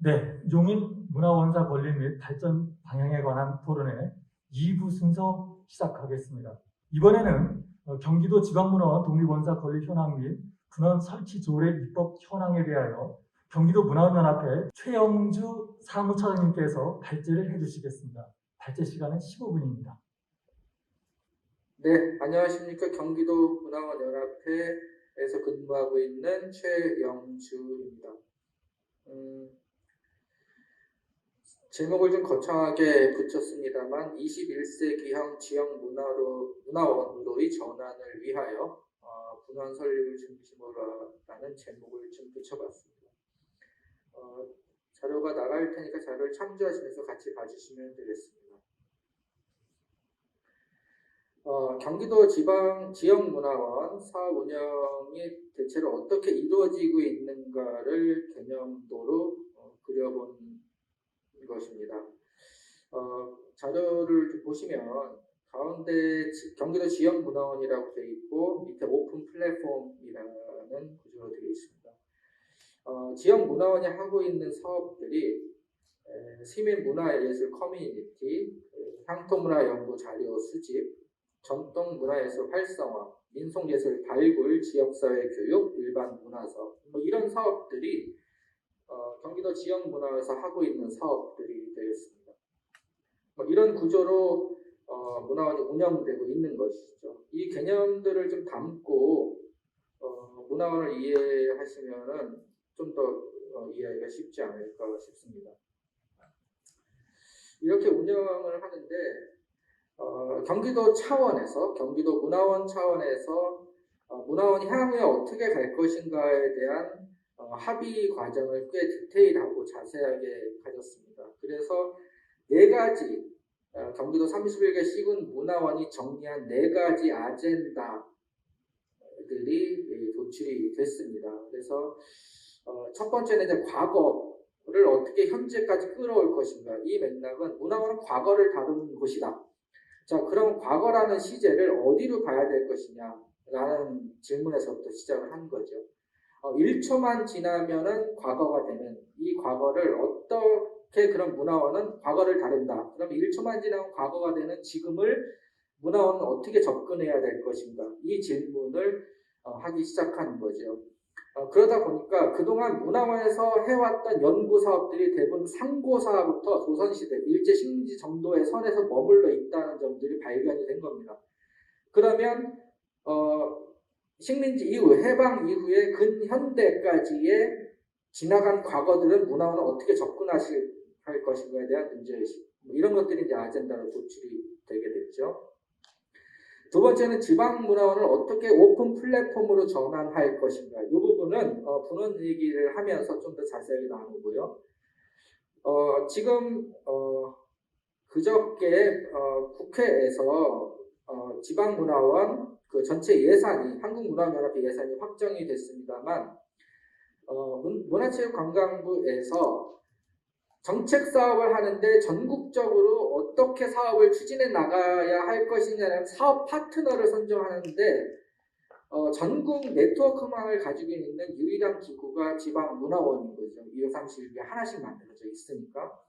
네, 용인 문화원사 건립 및 발전 방향에 관한 토론회 2부 순서 시작하겠습니다. 이번에는 경기도 지방문화원 독립원사 건립 현황 및 분원 설치 조례 입법 현황에 대하여 경기도 문화원연합회 최영주 사무처장님께서 발제를 해주시겠습니다. 발제 시간은 15분입니다. 네, 안녕하십니까. 경기도 문화원연합회에서 근무하고 있는 최영주입니다. 제목을 좀 거창하게 붙였습니다만 21세기형 지역 문화원으로의 전환을 위하여 분원 설립을 중심으로 하는 제목을 좀 붙여봤습니다. 자료가 나갈 테니까 자료를 참조하시면서 같이 봐주시면 되겠습니다. 경기도 지역문화원 사업 운영이 대체로 어떻게 이루어지고 있는가를 개념도로 그려본 것입니다. 자료를 보시면 가운데 경기도 지역문화원이라고 되어 있고 밑에 오픈 플랫폼이라는 구조로 되어 있습니다. 지역문화원이 하고 있는 사업들이 시민문화예술 커뮤니티, 향토문화 연구 자료 수집, 전통문화예술 활성화, 민속예술 발굴, 지역사회 교육, 일반 문화사업 이런 사업들이 경기도 지역문화에서 하고 있는 사업들이 되겠습니다. 이런 구조로 문화원이 운영되고 있는 것이죠. 이 개념들을 좀 담고 문화원을 이해하시면은 좀 더 이해하기가 쉽지 않을까 싶습니다. 이렇게 운영을 하는데 경기도 차원에서, 경기도 문화원 차원에서 문화원이 향후에 어떻게 갈 것인가에 대한 합의 과정을 꽤 디테일하고 자세하게 가졌습니다. 그래서 4가지 경기도 31개 시군 문화원이 정리한 4가지 아젠다들이 도출이 됐습니다. 그래서 첫 번째는 이제 과거를 어떻게 현재까지 끌어올 것인가. 이 맥락은 문화원은 과거를 다루는 곳이다. 자, 그럼 과거라는 시제를 어디로 가야 될 것이냐라는 질문에서부터 시작을 한 거죠. 1초만 지나면은 과거가 되는 이 과거를 어떻게 그런 문화원은 과거를 다룬다. 그럼 1초만 지나면 과거가 되는 지금을 문화원은 어떻게 접근해야 될 것인가. 이 질문을 하기 시작한 거죠. 그러다 보니까 그동안 문화원에서 해왔던 연구 사업들이 대부분 상고사부터 조선시대, 일제식민지 정도의 선에서 머물러 있다는 점들이 발견이 된 겁니다. 그러면 식민지 이후, 해방 이후에 근현대까지의 지나간 과거들은 문화원은 어떻게 접근할 것인가에 대한 문제의식, 이런 것들이 이제 아젠다로 도출이 되게 됐죠. 두 번째는 지방문화원을 어떻게 오픈 플랫폼으로 전환할 것인가. 이 부분은 분원 얘기를 하면서 좀 더 자세하게 나누고요. 지금 그저께 국회에서 지방문화원 그 전체 예산이 한국문화연합회 예산이 확정이 됐습니다만 문화체육관광부에서 정책 사업을 하는데 전국적으로 어떻게 사업을 추진해 나가야 할 것이냐는 사업 파트너를 선정하는데 전국 네트워크망을 가지고 있는 유일한 기구가 지방문화원인 거죠. 231개 하나씩 만들어져 있으니까.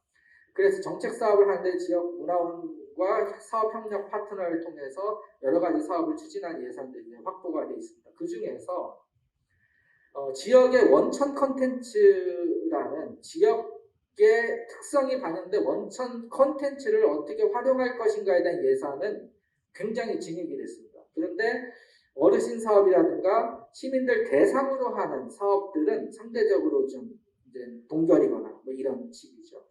그래서 정책 사업을 하는데 지역 문화원과 사업 협력 파트너를 통해서 여러 가지 사업을 추진한 예산들이 확보가 되어 있습니다. 그 중에서 지역의 원천 컨텐츠라는 지역의 특성이 반영된 원천 컨텐츠를 어떻게 활용할 것인가에 대한 예산은 굉장히 진입이 됐습니다. 그런데 어르신 사업이라든가 시민들 대상으로 하는 사업들은 상대적으로 좀 이제 동결이거나 이런 식이죠.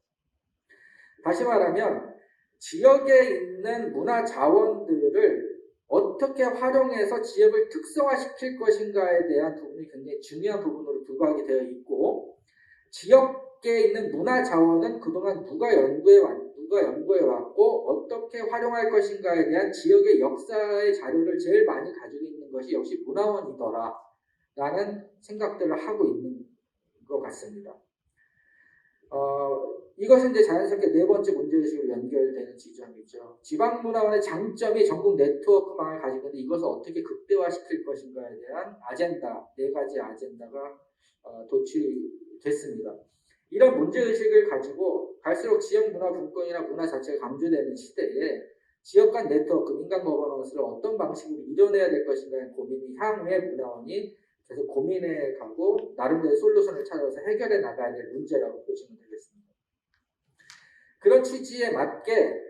다시 말하면 지역에 있는 문화 자원들을 어떻게 활용해서 지역을 특성화시킬 것인가에 대한 부분이 굉장히 중요한 부분으로 부각이 되어 있고, 지역에 있는 문화 자원은 그동안 누가 연구해 왔고 어떻게 활용할 것인가에 대한 지역의 역사의 자료를 제일 많이 가지고 있는 것이 역시 문화원이더라 라는 생각들을 하고 있는 것 같습니다. 이것은 이제 자연스럽게 4번째 문제의식으로 연결되는 지점이죠. 지방문화원의 장점이 전국 네트워크망을 가지고 있는데 이것을 어떻게 극대화시킬 것인가에 대한 아젠다, 4가지 아젠다가 도출이 됐습니다. 이런 문제의식을 가지고 갈수록 지역 문화 분권이나 문화 자체가 강조되는 시대에 지역 간 네트워크, 민간 거버넌스를 어떤 방식으로 이뤄내야 될 것인가의 고민이 향후에 문화원이 계속 고민해 가고 나름대로 솔루션을 찾아서 해결해 나가야 될 문제라고 보시면 되겠습니다. 그런 취지에 맞게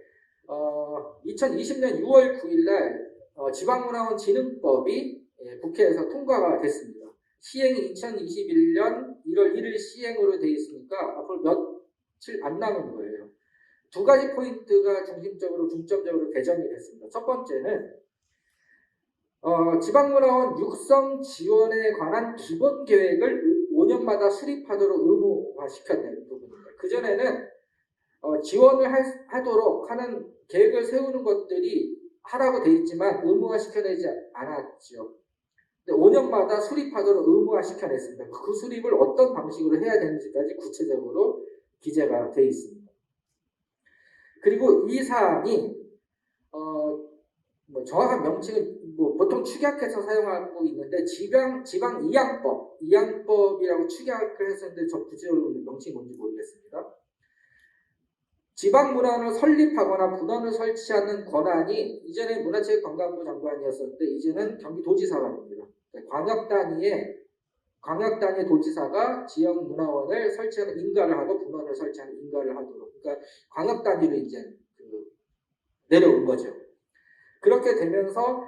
2020년 6월 9일 날 지방문화원 진흥법이 국회에서 통과가 됐습니다. 시행이 2021년 1월 1일 시행으로 되어 있으니까 앞으로 며칠 안 남은 거예요. 두 가지 포인트가 중점적으로 개정이 됐습니다. 첫 번째는 지방문화원 육성 지원에 관한 기본 계획을 5년마다 수립하도록 의무화시켰다는 부분입니다. 그전에는 지원을 하도록 하는 계획을 세우는 것들이 하라고 돼 있지만 의무화시켜내지 않았죠. 5년마다 수립하도록 의무화시켜냈습니다. 그 수립을 어떤 방식으로 해야 되는지까지 구체적으로 기재가 돼 있습니다. 그리고 이 사안이 정확한 명칭은 보통 축약해서 사용하고 있는데 지방 이양법이라고 축약을 했었는데 저 구체적으로 명칭이 뭔지 모르겠습니다. 지방문화원을 설립하거나 분원을 설치하는 권한이 이전에 문화체육관광부 장관이었었는데 이제는 경기도지사가 됩니다. 광역단위의 도지사가 지역문화원을 설치하는 인가를 하고 분원을 설치하는 인가를 하도록, 그러니까 광역단위로 이제 내려온 거죠. 그렇게 되면서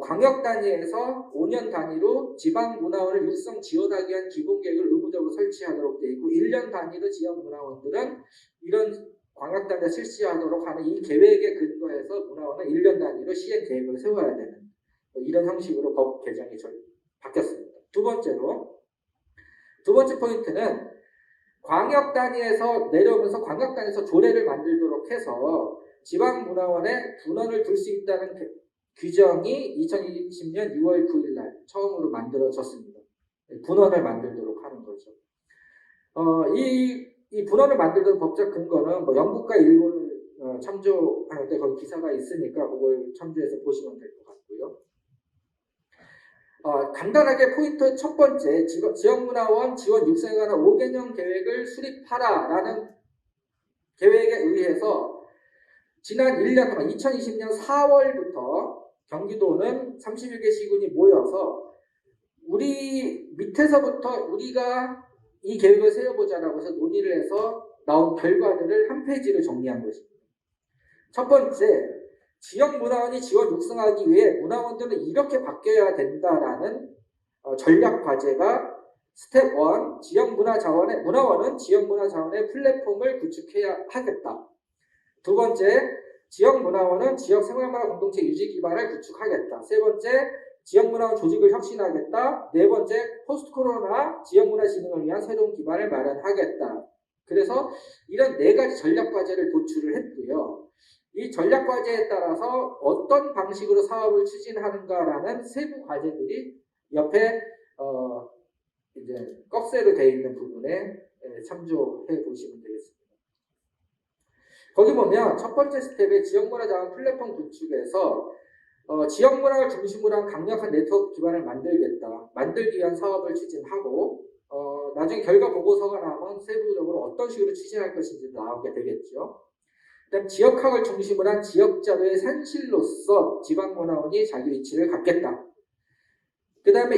광역단위에서 5년 단위로 지방문화원을 육성 지원하기 위한 기본계획을 의무적으로 설치하도록 되어 있고 1년 단위로 지역문화원들은 이런 광역단위에 실시하도록 하는 이 계획에 근거해서 문화원은 1년 단위로 시행 계획을 세워야 되는 이런 형식으로 법 개정이 바뀌었습니다. 두 번째 포인트는 광역단위에서 내려오면서 광역단위에서 조례를 만들도록 해서 지방문화원에 분원을 둘 수 있다는 규정이 2020년 6월 9일 날 처음으로 만들어졌습니다. 분원을 만들도록 하는 거죠. 이 분원을 만들던 법적 근거는 영국과 일본을 참조할 때 거기 기사가 있으니까 그걸 참조해서 보시면 될 것 같고요. 간단하게 포인트 첫 번째, 지역문화원 지원 육성에 관한 5개년 계획을 수립하라라는 계획에 의해서 지난 1년 동안 2020년 4월부터 경기도는 31개 시군이 모여서 우리 밑에서부터 우리가 이 계획을 세워보자라고 해서 논의를 해서 나온 결과들을 한 페이지로 정리한 것입니다. 첫 번째, 지역문화원이 지원 육성하기 위해 문화원들은 이렇게 바뀌어야 된다라는 전략 과제가 스텝 1, 문화원은 지역문화자원의 플랫폼을 구축해야 하겠다. 두 번째, 지역문화원은 지역생활문화 공동체 유지 기반을 구축하겠다. 세 번째, 지역문화원 조직을 혁신하겠다. 네 번째, 포스트 코로나 지역문화 진흥을 위한 새로운 기반을 마련하겠다. 그래서 이런 네 가지 전략 과제를 도출을 했고요. 이 전략 과제에 따라서 어떤 방식으로 사업을 추진하는가라는 세부 과제들이 옆에 이제 꺽쇠로 되어 있는 부분에 참조해 보시면 되겠습니다. 거기 보면 첫 번째 스텝에 지역문화 자원 플랫폼 구축에서 지역문화를 중심으로 한 강력한 네트워크 기반을 만들기 위한 사업을 추진하고 나중에 결과 보고서가 나오면 세부적으로 어떤 식으로 추진할 것인지 나오게 되겠죠. 그다음 지역학을 중심으로 한 지역자료의 산실로서 지방문화원이 자기 위치를 갖겠다. 그 다음에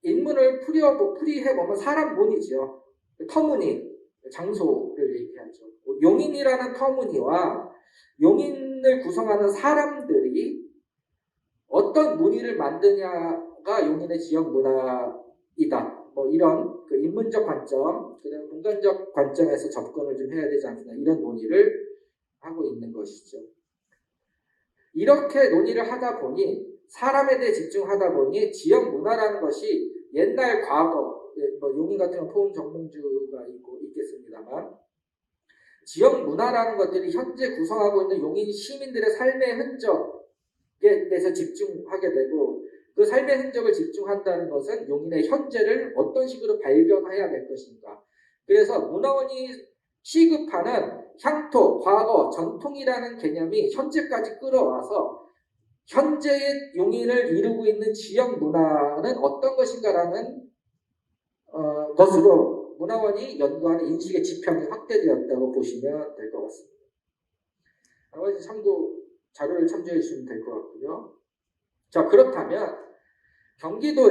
인문을 풀이해보면 사람 문이죠. 터무니, 장소를 얘기하죠. 용인이라는 터무니와 용인을 구성하는 사람들이 어떤 문의를 만드냐가 용인의 지역 문화이다. 이런 인문적 관점, 그다음 공간적 관점에서 접근을 좀 해야 되지 않겠나 이런 논의를 하고 있는 것이죠. 이렇게 논의를 하다 보니 사람에 대해 집중하다 보니 지역 문화라는 것이 옛날 과거, 용인 같은 경우 포은 정몽주가 있겠습니다만 지역 문화라는 것들이 현재 구성하고 있는 용인 시민들의 삶의 흔적에 대해서 집중하게 되고 그 삶의 흔적을 집중한다는 것은 용인의 현재를 어떤 식으로 발견해야 될 것인가. 그래서 문화원이 취급하는 향토, 과거, 전통이라는 개념이 현재까지 끌어와서 현재의 용인을 이루고 있는 지역 문화는 어떤 것인가라는 것으로 문화원이 연구하는 인식의 지평이 확대되었다고 보시면 될 것 같습니다. 나머지 참고 자료를 참조해 주시면 될 것 같고요. 자, 그렇다면 경기도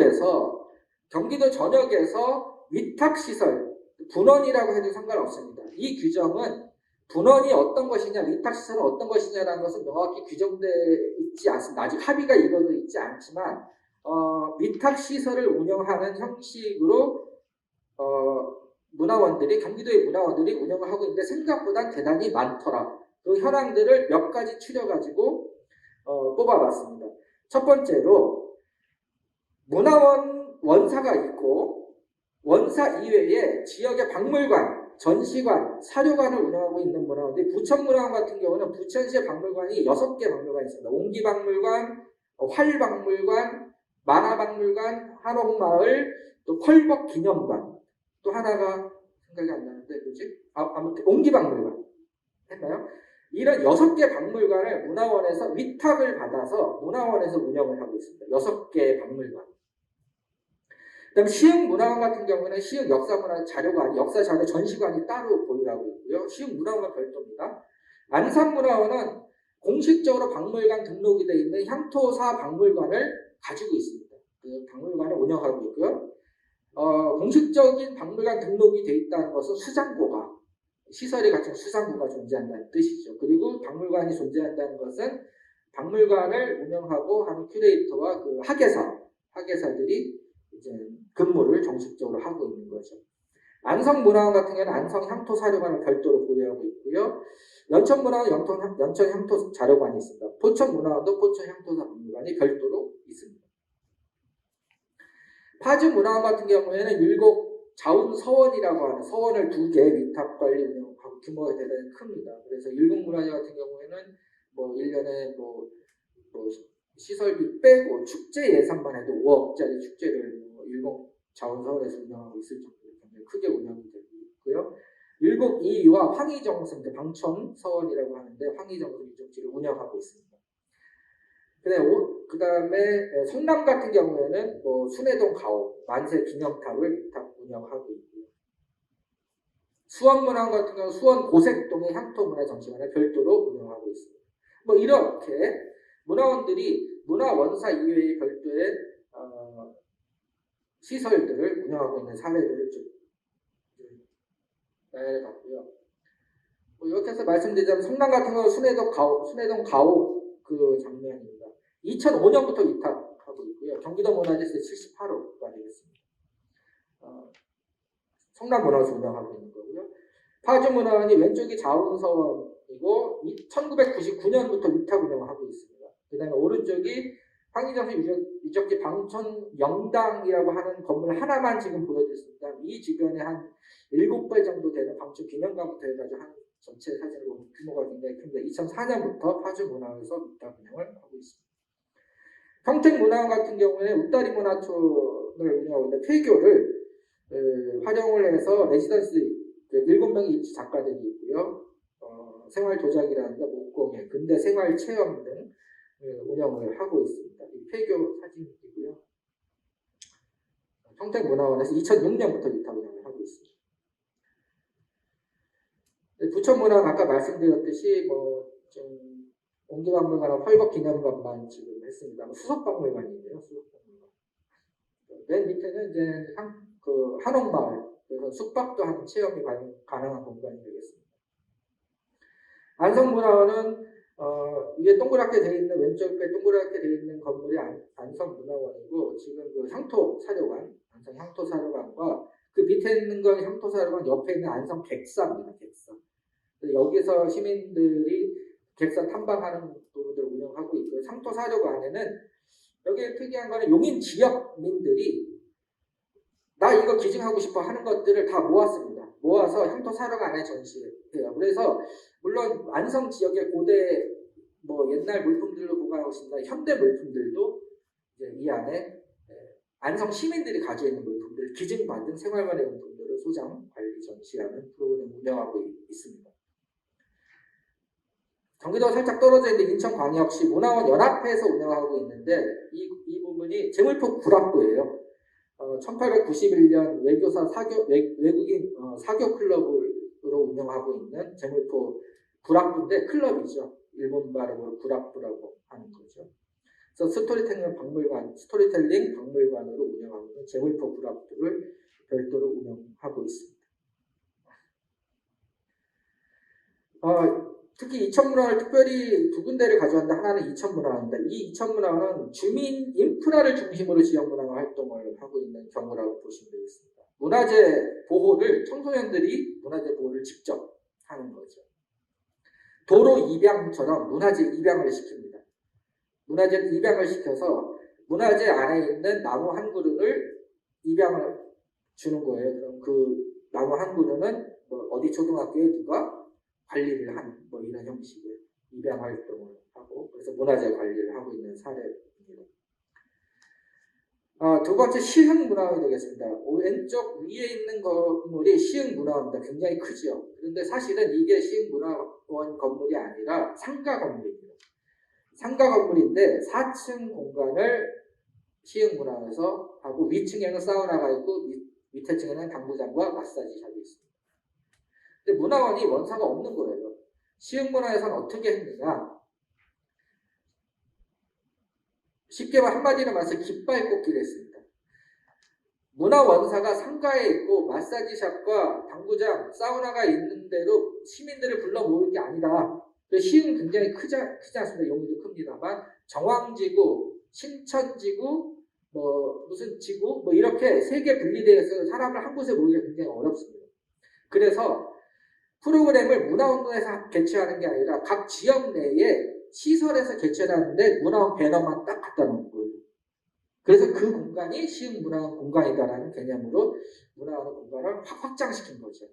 전역에서 위탁시설, 분원이라고 해도 상관없습니다. 이 규정은 분원이 어떤 것이냐, 위탁시설은 어떤 것이냐라는 것은 명확히 규정되어 있지 않습니다. 아직 합의가 이루어져 있지 않지만 위탁시설을 운영하는 형식으로 경기도의 문화원들이 운영을 하고 있는데 생각보다 대단히 많더라. 그 현황들을 몇 가지 추려가지고 뽑아봤습니다. 첫 번째로 문화원 원사가 있고 원사 이외에 지역의 박물관, 전시관, 사료관을 운영하고 있는 문화원들, 부천문화원 같은 경우는 부천시의 박물관이 6개 박물관이 있습니다. 옹기박물관, 활박물관, 만화박물관, 한옥마을, 또 펄벅기념관, 또 하나가 생각이 안 나는데 뭐지? 아무튼 옹기박물관 했나요? 이런 6개 박물관을 문화원에서 위탁을 받아서 문화원에서 운영을 하고 있습니다. 6개 박물관. 그다음 시흥문화원 같은 경우는 시흥 역사문화 자료관, 역사자료 전시관이 따로 보유하고 있고요. 시흥문화원은 별도입니다. 안산문화원은 공식적으로 박물관 등록이 되어 있는 향토사 박물관을 가지고 있습니다. 그 박물관을 운영하고 있고요. 공식적인 박물관 등록이 되어 있다는 것은 수장고가, 시설이 갖춘 수장고가 존재한다는 뜻이죠. 그리고 박물관이 존재한다는 것은 박물관을 운영하고 하는 큐레이터와 그 학예사들이 이제 근무를 정식적으로 하고 있는 거죠. 안성문화원 같은 경우는 안성향토사료관을 별도로 보유하고 있고요. 연천문화원 연천향토자료관이 있습니다. 포천문화원도 포천향토사 박물관이 별도로 있습니다. 파주문화원 같은 경우에는 율곡 자운서원이라고 하는 서원을 2개 위탁관리 운영하고 규모가 대단히 큽니다. 그래서 율곡문화재 같은 경우에는 뭐 1년에 뭐 시설비 빼고 축제 예산만 해도 5억짜리 축제를 율곡 자운서원에서 운영하고 있을 정도로 굉장히 크게 운영이 되고 있고요. 율곡 이와 황희정성, 방천서원이라고 하는데 황희정성 유적지를 운영하고 있습니다. 그 다음에 성남 같은 경우에는 뭐 순회동 가옥, 만세 기념탑을 위탁 운영하고 있고요. 수원문화원 같은 경우 수원 고색동의 향토문화전시관을 별도로 운영하고 있습니다. 뭐 이렇게 문화원들이 문화원사 이외의 별도의 시설들을 운영하고 있는 사례들을 좀 나열해봤고요. 뭐 이렇게 해서 말씀드리자면 성남 같은 경우 순회동 가옥 그 장면입니다. 2005년부터 위탁하고 있고요. 경기도 문화재세 78호가 되겠습니다. 성남 문화원에서 운영하고 있는 거고요. 파주 문화원이 왼쪽이 자운서원이고 1999년부터 위탁 운영을 하고 있습니다. 그 다음에 오른쪽이 황희정성 유적지 방촌영당이라고 하는 건물 하나만 지금 보여드렸습니다. 이 주변에 한 7배 정도 되는 방촌 기념관부터 해가지고 한 전체 사진을 보면 규모가 굉장히 큰데 2004년부터 파주문화원에서 위탁 운영을 하고 있습니다. 평택문화원 같은 경우에는 웃다리 문화촌을 운영하고 있는데 폐교를 활용을 해서 레지던시 7명의 작가들이 있고요. 생활도자기라든가 목공예, 근대 생활체험 등 운영을 하고 있습니다. 이 폐교 사진이고요. 평택문화원에서 2006년부터 위탁 운영을 하고 있습니다. 부천문화원 아까 말씀드렸듯이 좀 옹기박물관과 펄벅기념관만 지금 했습니다. 수석박물관이에요. 수석박물관. 맨 밑에는 이제 한옥마을, 그래서 숙박도 하는 체험이 가능한 공간이 되겠습니다. 안성문화원은 위에 동그랗게 되어 있는 왼쪽에 동그랗게 되어 있는 건물이 안성문화원이고 지금 그 향토사료관, 안성 향토사료관과 그 밑에 있는 건 향토사료관 옆에 있는 안성 객사입니다. 객사. 여기서 시민들이 객사 탐방하는 부분들을 운영하고 있고요. 향토사료관에는 여기 특이한 거는 용인 지역민들이 나 이거 기증하고 싶어 하는 것들을 다 모았습니다. 모아서 향토사료관에 전시해요. 그래서 물론 안성 지역의 고대 옛날 물품들로 보관하고 있습니다. 현대 물품들도 이제 이 안에 안성 시민들이 가지고 있는 물품들, 기증받은 생활관의 물품들을 소장, 관리, 전시하는 프로그램을 운영하고 있습니다. 경기도가 살짝 떨어져 있는데 인천광역시 문화원 연합회에서 운영하고 있는데 이 부분이 제물포 구락구예요. 1891년 외교사 외국인 사교 클럽으로 운영하고 있는 제물포 구락부인데 클럽이죠. 일본 발음으로 구락부라고 하는 거죠. 그래서 스토리텔링 박물관으로 운영하고 있는 제물포 구락부를 별도로 운영하고 있습니다. 특히 이천문화를 특별히 두 군데를 가져왔는데 하나는 이천문화원입니다. 이 이천문화원은 주민 인프라를 중심으로 지역문화 활동을 하고 있는 경우라고 보시면 되겠습니다. 문화재 보호를 청소년들이 문화재 보호를 직접 하는 거죠. 도로 입양처럼 문화재 입양을 시킵니다. 문화재 입양을 시켜서 문화재 안에 있는 나무 한 그루를 입양을 주는 거예요. 그럼 그 나무 한 그루는 뭐 어디 초등학교에 누가 관리를 하는 뭐 이런 형식의 입양 활동을 하고 그래서 문화재 관리를 하고 있는 사례입니다. 두 번째 시흥문화원이 되겠습니다. 왼쪽 위에 있는 건물이 시흥문화원입니다. 굉장히 크죠. 그런데 사실은 이게 시흥문화원 건물이 아니라 상가 건물입니다. 상가 건물인데 4층 공간을 시흥문화원에서 하고 위층에는 사우나가 있고 밑에 층에는 당구장과 마사지샵이 있습니다. 근데 문화원이 원사가 없는 거예요. 시흥문화에서는 어떻게 했느냐? 쉽게 한마디로 말해서 깃발 꽂기를 했습니다. 문화원사가 상가에 있고 마사지샵과 당구장, 사우나가 있는 대로 시민들을 불러 모으는 게 아니다. 시흥은 굉장히 크지 않습니다. 용의도 큽니다만 정왕지구, 신천지구, 뭐 무슨 지구 뭐 이렇게 세 개 분리되어 있어서 사람을 한 곳에 모으기가 굉장히 어렵습니다. 그래서 프로그램을 문화원에서 개최하는 게 아니라 각 지역 내에 시설에서 개최하는데 문화원 배너만 딱 갖다 놓은 거예요. 그래서 그 공간이 시흥문화원 공간이다라는 개념으로 문화원 공간을 확장시킨 거죠.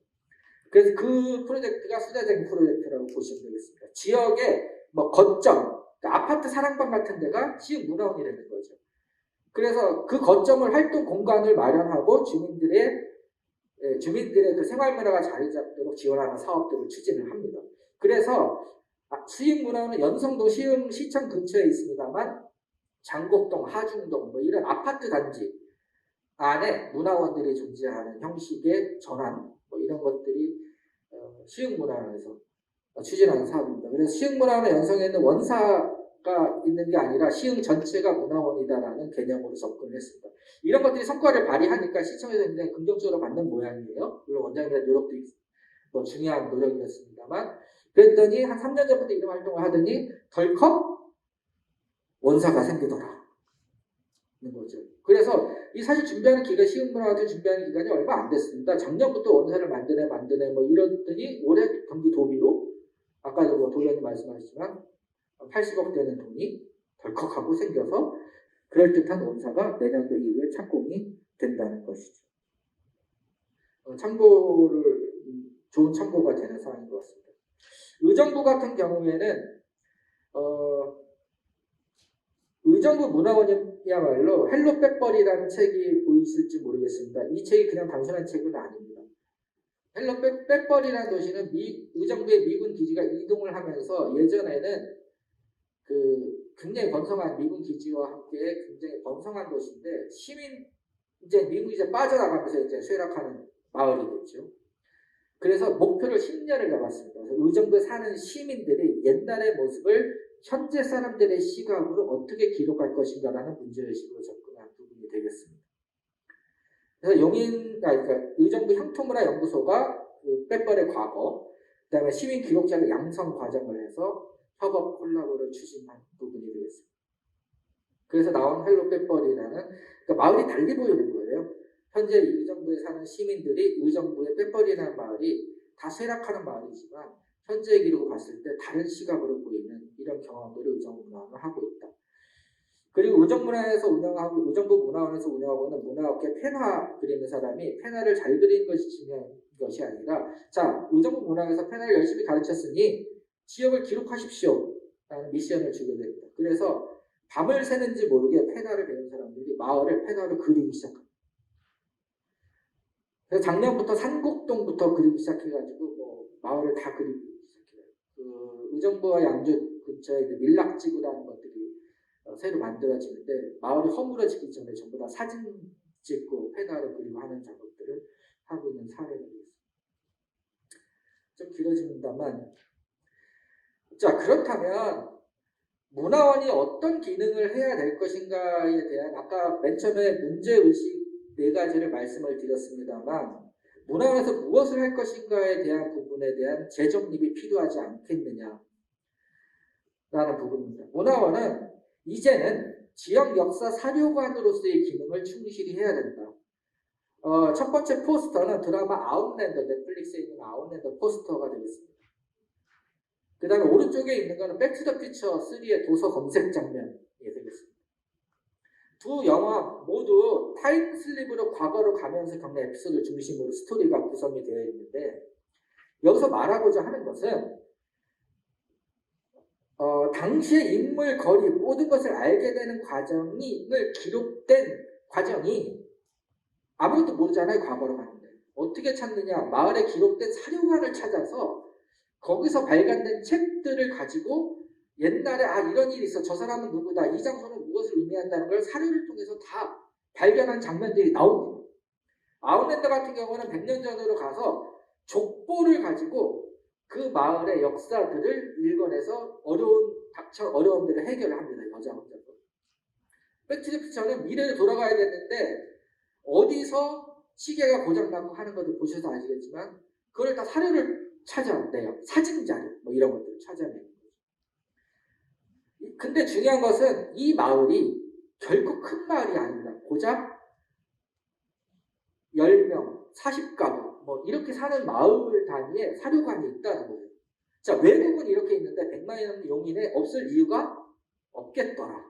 그래서 그 프로젝트가 수자쟁 프로젝트라고 보시면 되겠습니다. 지역의 뭐 거점, 그러니까 아파트 사랑방 같은 데가 시흥문화원이 되는 거죠. 그래서 그 거점을 활동 공간을 마련하고 주민들의 그 생활문화가 자리 잡도록 지원하는 사업들을 추진을 합니다. 그래서 시흥문화원은 연성동 시흥시청 근처에 있습니다만 장곡동, 하중동 뭐 이런 아파트 단지 안에 문화원들이 존재하는 형식의 전환 뭐 이런 것들이 시흥문화원에서 추진하는 사업입니다. 그래서 시흥문화원의 연성에 있는 원사가 있는 게 아니라 시흥 전체가 문화원이다라는 개념으로 접근을 했습니다. 이런 것들이 성과를 발휘하니까 시청에서 굉장히 긍정적으로 받는 모양이에요. 물론 원장님의 노력도 뭐 중요한 노력이었습니다만 그랬더니 한 3년 전부터 이런 활동을 하더니 덜컥 원사가 생기더라. 는 거죠. 그래서 이 사실 준비하는 기간 시흥문화원을 준비하는 기간이 얼마 안 됐습니다. 작년부터 원사를 만드네 뭐 이러더니 올해 경기 도비로 아까도 뭐 도련님 말씀하셨지만 80억 되는 돈이 덜컥하고 생겨서 그럴듯한 원사가 내년도 이후에 착공이 된다는 것이죠. 좋은 참고가 되는 사항인 것 같습니다. 의정부 같은 경우에는 의정부 문화원이야말로 헬로 빼버리라는 책이 보이실지 모르겠습니다. 이 책이 그냥 단순한 책은 아닙니다. 헬로 빼버리라는 도시는 의정부의 미군 기지가 이동을 하면서 예전에는 굉장히 번성한 미군 기지와 함께 굉장히 번성한 도시인데 미군 기지가 빠져나가면서 이제 쇠락하는 마을이겠죠. 그래서 목표를 10년을 잡았습니다. 그래서 의정부에 사는 시민들이 옛날의 모습을 현재 사람들의 시각으로 어떻게 기록할 것인가라는 문제의식으로 접근한 부분이 되겠습니다. 그래서 그러니까 의정부 향토문화연구소가 그 빼버의 과거, 그 다음에 시민 기록자를 양성 과정을 해서 협업 콜라보를 추진한 부분이 되겠습니다. 그래서 나온 헬로 빼버리라는 그러니까 마을이 달리 보이는 거예요. 현재 의정부에 사는 시민들이 의정부의 빼버리라는 마을이 다 쇠락하는 마을이지만 현재의 기록을 봤을 때 다른 시각으로 보이는 이런 경험들을 의정문화원을 하고 있다. 그리고 의정부 문화원에서 운영하고 있는 문화업계 펜화 그리는 사람이 펜화를 잘 그리는 것이 중요한 것이 아니라 의정부 문화원에서 펜화를 열심히 가르쳤으니 지역을 기록하십시오 라는 미션을 주게 됩니다. 그래서 밤을 새는지 모르게 펜화를 배운 사람들이 마을을 펜화로 그리기 시작합니다. 그래서 작년부터 산곡동부터 그리기 시작해가지고 뭐 마을을 다 그리기 시작해요. 의정부와 양주 근처에 밀락지구라는 것들이 새로 만들어지는데 마을이 허물어지기 전에 전부 다 사진 짓고 페달을 그리고 하는 작업들을 하고 있는 사례가 되겠습니다. 좀 길어집니다만, 자, 그렇다면 문화원이 어떤 기능을 해야 될 것인가에 대한 아까 맨 처음에 문제의식 4가지를 말씀을 드렸습니다만, 문화원에서 무엇을 할 것인가에 대한 부분에 대한 재정립이 필요하지 않겠느냐 라는 부분입니다. 문화원은 이제는 지역 역사 사료관으로서의 기능을 충실히 해야 된다. 첫 번째 포스터는 드라마 아웃랜더, 넷플릭스에 있는 아웃랜더 포스터가 되겠습니다. 그 다음에 오른쪽에 있는 거는 백투더퓨처 3의 도서 검색 장면이 되겠습니다. 두 영화 모두 타임슬립으로 과거로 가면서 겪는 에피소드 중심으로 스토리가 구성이 되어 있는데, 여기서 말하고자 하는 것은 당시의 인물, 거리, 모든 것을 알게 되는 과정이 기록된 과정이 아무것도 모르잖아요. 과거로 가는데 어떻게 찾느냐, 마을에 기록된 사료관을 찾아서 거기서 발간된 책들을 가지고 옛날에 이런 일이 있어, 저 사람은 누구다, 이 장소는 무엇을 의미한다는 걸 사료를 통해서 다 발견한 장면들이 나옵니다. 아웃랜더 같은 경우는 100년 전으로 가서 족보를 가지고 그 마을의 역사들을 읽어내서 닥쳐 어려움들을 해결합니다. 여자 혼자서. 백투더퓨처는 미래로 돌아가야 되는데 어디서 시계가 고장나고 하는 것을 보셔서 아시겠지만 그걸 다 사료를 찾아내요. 사진 자료 뭐 이런 것들을 찾아내는 거죠. 근데 중요한 것은 이 마을이 결코 큰 마을이 아닙니다. 고작 10명, 40가구 뭐 이렇게 사는 마을 단위의 사료관이 있다는 거예요. 자, 외국은 이렇게 있는데 100만 용인에 없을 이유가 없겠더라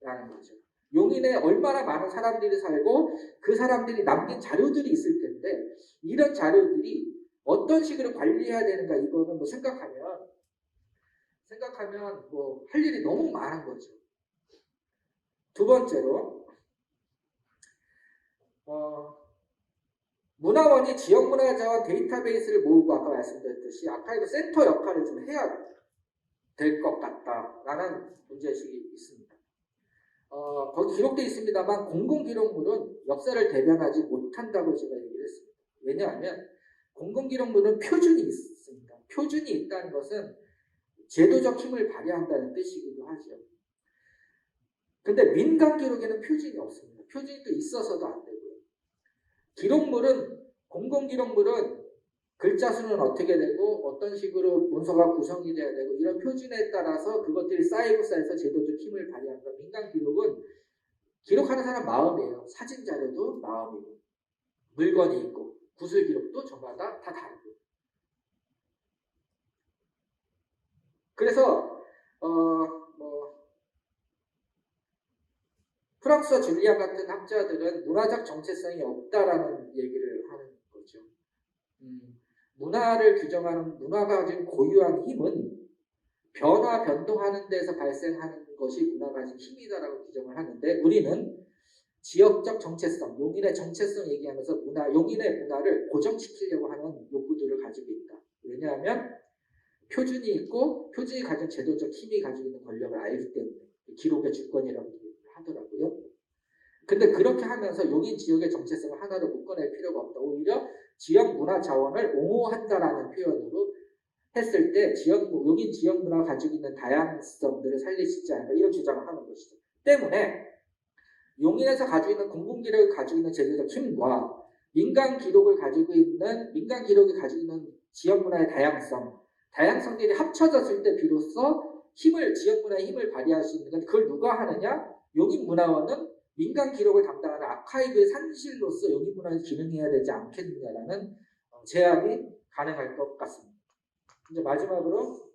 라는 거죠. 용인에 얼마나 많은 사람들이 살고 그 사람들이 남긴 자료들이 있을 텐데 이런 자료들이 어떤 식으로 관리해야 되는가, 이거는 뭐 생각하면 뭐 할 일이 너무 많은 거죠. 두 번째로 문화원이 지역문화자원 데이터베이스를 모으고 아까 말씀드렸듯이 아카이브 센터 역할을 좀 해야 될 것 같다라는 문제의식이 있습니다. 거기 기록되어 있습니다만 공공기록물은 역사를 대변하지 못한다고 제가 얘기를 했습니다. 왜냐하면 공공기록물은 표준이 있습니다. 표준이 있다는 것은 제도적 힘을 발휘한다는 뜻이기도 하죠. 근데 민간기록에는 표준이 없습니다. 표준이 또 있어서도 안 되고요. 공공기록물은 글자 수는 어떻게 되고 어떤 식으로 문서가 구성이 돼야 되고 이런 표준에 따라서 그것들이 쌓이고 쌓여서 제도적 힘을 발휘한다. 민간기록은 기록하는 사람 마음이에요. 사진 자료도 마음이고 물건이 있고 구술 기록도 저마다 다 다르고. 그래서 프랑스와 줄리안 같은 학자들은 문화적 정체성이 없다라는 얘기를 하는 거죠. 문화를 규정하는 문화가 가진 고유한 힘은 변동하는 데서 발생하는 것이 문화가 가진 힘이다라고 규정을 하는데, 우리는 지역적 정체성, 용인의 정체성 얘기하면서 용인의 문화를 고정시키려고 하는 욕구들을 가지고 있다. 왜냐하면 표준이 있고 표준이 가진 제도적 힘이 가지고 있는 권력을 알기 때문에 기록의 주권이라고 하더라고요. 근데 그렇게 하면서 용인 지역의 정체성을 하나로 묶어낼 필요가 없다. 오히려 지역 문화 자원을 옹호한다라는 표현으로 했을 때 용인 지역 문화가 가지고 있는 다양성들을 살리지 않을까, 이런 주장을 하는 것이죠. 때문에 용인에서 가지고 있는 공공기록을 가지고 있는 제도적 힘과 민간 기록이 가지고 있는 지역 문화의 다양성들이 합쳐졌을 때 비로소 지역 문화의 힘을 발휘할 수 있는 건, 그걸 누가 하느냐? 용인문화원은 민간 기록을 담당하는 아카이브의 산실로서 용인문화원이 기능해야 되지 않겠느냐라는 제안이 가능할 것 같습니다. 이제 마지막으로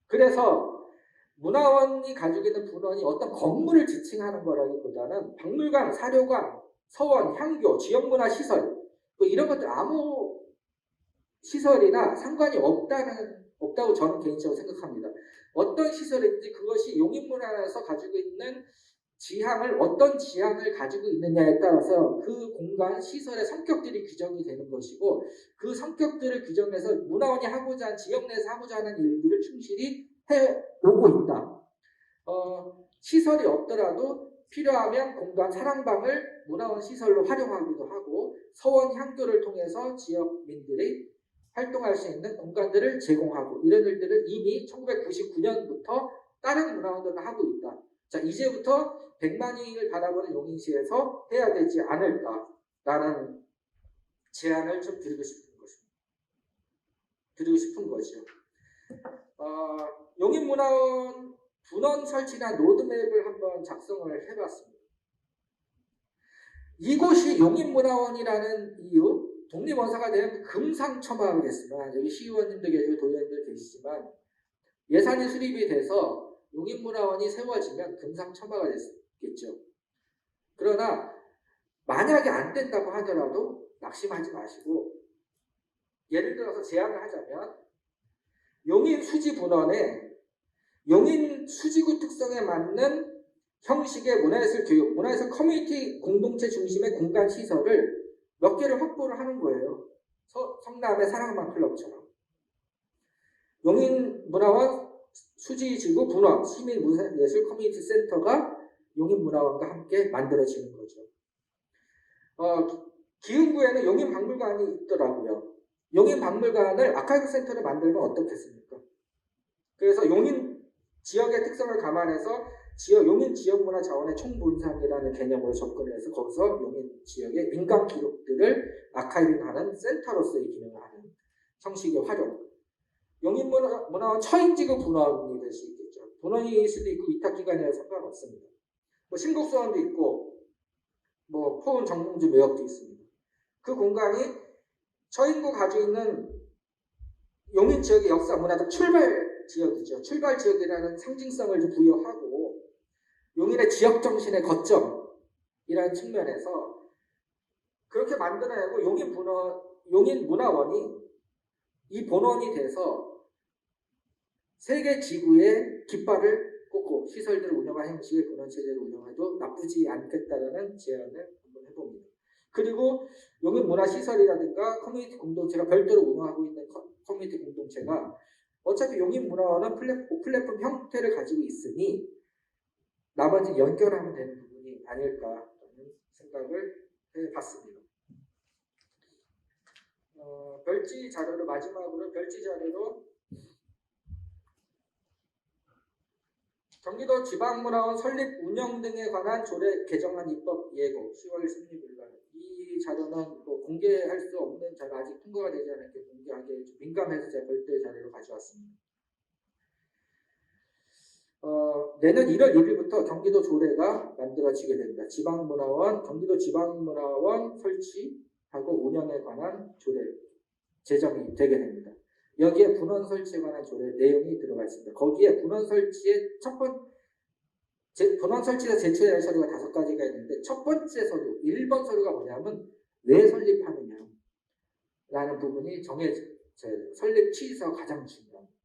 그래서 문화원이 가지고 있는 분원이 어떤 건물을 지칭하는 거라기보다는 박물관, 사료관, 서원, 향교, 지역문화시설 뭐 이런 것들 아무 시설이나 상관이 없다고 저는 개인적으로 생각합니다. 어떤 시설인지 그것이 용인문화에서 가지고 있는 어떤 지향을 가지고 있느냐에 따라서 그 공간, 시설의 성격들이 규정이 되는 것이고, 그 성격들을 규정해서 문화원이 지역 내에서 하고자 하는 일들을 충실히 해오고 있다. 시설이 없더라도 필요하면 공간 사랑방을 문화원 시설로 활용하기도 하고 서원 향교를 통해서 지역민들이 활동할 수 있는 공간들을 제공하고 이런 일들을 이미 1999년부터 다른 문화원들은 하고 있다. 자, 이제부터 100만인을 바라보는 용인시에서 해야 되지 않을까라는 제안을 좀 드리고 싶은 거죠. 용인문화원 분원 설치나 로드맵을 한번 작성을 해봤습니다. 이곳이 용인문화원이라는 이유, 독립원사가 되면 금상첨화하겠지만 여기 시의원님도 계시고 도의원님도 계시지만 예산이 수립이 돼서 용인문화원이 세워지면 금상첨화가 됐겠죠. 그러나 만약에 안 된다고 하더라도 낙심하지 마시고 예를 들어서 제안을 하자면 용인 수지 분원에 용인 수지구 특성에 맞는 형식의 문화예술 교육, 문화예술 커뮤니티 공동체 중심의 공간 시설을 몇 개를 확보를 하는 거예요. 성남의 사랑방 클럽처럼. 용인문화원 수지지구 분원 시민문화예술 커뮤니티 센터가 용인문화원과 함께 만들어지는 거죠. 기흥구에는 용인박물관이 있더라고요. 용인박물관을 아카이브 센터를 만들면 어떻겠습니까? 그래서 용인 지역의 특성을 감안해서 용인 지역문화 자원의 총분산이라는 개념으로 접근을 해서 거기서 용인 지역의 민간 기록들을 아카이빙하는 센터로서의 기능을 하는 형식의 활용. 용인문화원 처인지구 분원이 될 수 있겠죠. 분원일 수도 있고 위탁기관이라 상관없습니다. 뭐 신곡수원도 있고 뭐 포은 정몽주 매역도 있습니다. 그 공간이 처인구 가지고 있는 용인 지역의 역사 문화적 출발 지역이죠. 출발 지역이라는 상징성을 좀 부여하고 용인의 지역 정신의 거점이라는 측면에서 그렇게 만들어내고 용인 문화원이 이 본원이 돼서 세계 지구의 깃발을 꽂고 시설들을 운영하는 형식의 본원체제를 운영해도 나쁘지 않겠다라는 제안을 한번 해봅니다. 그리고 용인 문화시설이라든가 커뮤니티 공동체가 별도로 운영하고 있는 커뮤니티 공동체가 어차피 용인 문화원은 플랫폼 형태를 가지고 있으니 나머지 연결하면 되는 부분이 아닐까라는 생각을 해봤습니다. 별지 자료로 마지막으로 경기도 지방문화원 설립 운영 등에 관한 조례 개정안 입법 예고 10월 16일 이 자료는 뭐 공개할 수 없는 자료 아직 통과가 되지 않았기 때문에 공개하기에 좀 민감해서 제가 별도의 자료를 가져왔습니다. 내년 1월 1일부터 경기도 조례가 만들어지게 됩니다. 경기도 지방문화원 설치하고 운영에 관한 조례 제정이 되게 됩니다. 여기에 분원 설치에 관한 조례 내용이 들어가 있습니다. 거기에 분원 설치의 분원 설치에서 제출해야 할 서류가 5가지가 있는데 첫 번째 서류, 1번 서류가 뭐냐면 왜 설립하느냐 라는 부분이 정해져요. 설립 취지서가 가장 중요합니다.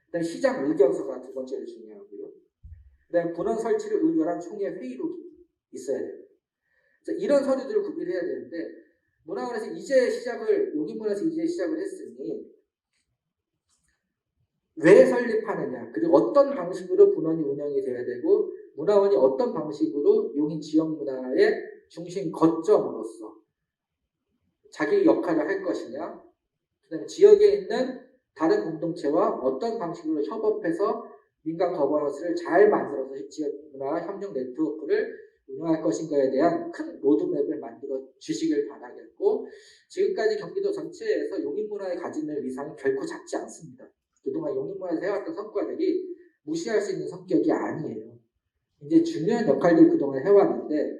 그다음에 시장 의견서가 두 번째로 중요하고요. 그다음에 분원 설치를 의결한 총회 회의록이 있어야 됩니다. 이런 서류들을 구비를 해야 되는데 문화원에서 용인문화에서 이제 시작을 했으니 왜 설립하느냐, 그리고 어떤 방식으로 분원이 운영이 돼야 되고 문화원이 어떤 방식으로 용인 지역 문화의 중심 거점으로서 자기 역할을 할 것이냐, 그다음에 지역에 있는 다른 공동체와 어떤 방식으로 협업해서 민간 거버넌스를 잘 만들어서 지역 문화 협력 네트워크를 운영할 것인가에 대한 큰 로드맵을 만들어 주시길 바라겠고, 지금까지 경기도 전체에서 용인문화에 가지는 위상은 결코 작지 않습니다. 그동안 용인문화에서 해왔던 성과들이 무시할 수 있는 성격이 아니에요. 이제 중요한 역할들을 그동안 해왔는데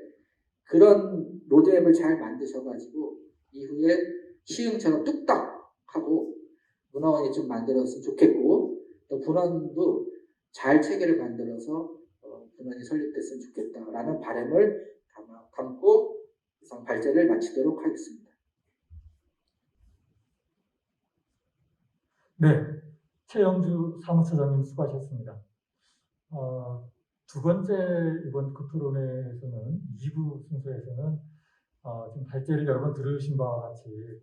그런 로드맵을 잘 만드셔가지고 이후에 시흥처럼 뚝딱 하고 문화원이 좀 만들었으면 좋겠고, 또 분원도 잘 체계를 만들어서 분원이 설립됐으면 좋겠다라는 바람을 담고 이상 발제를 마치도록 하겠습니다. 네, 최영주 사무처장님 수고하셨습니다. 두 번째 이번 그 토론회에서는 2부 순서에서는 지금 발제를 여러 번 들으신 바와 같이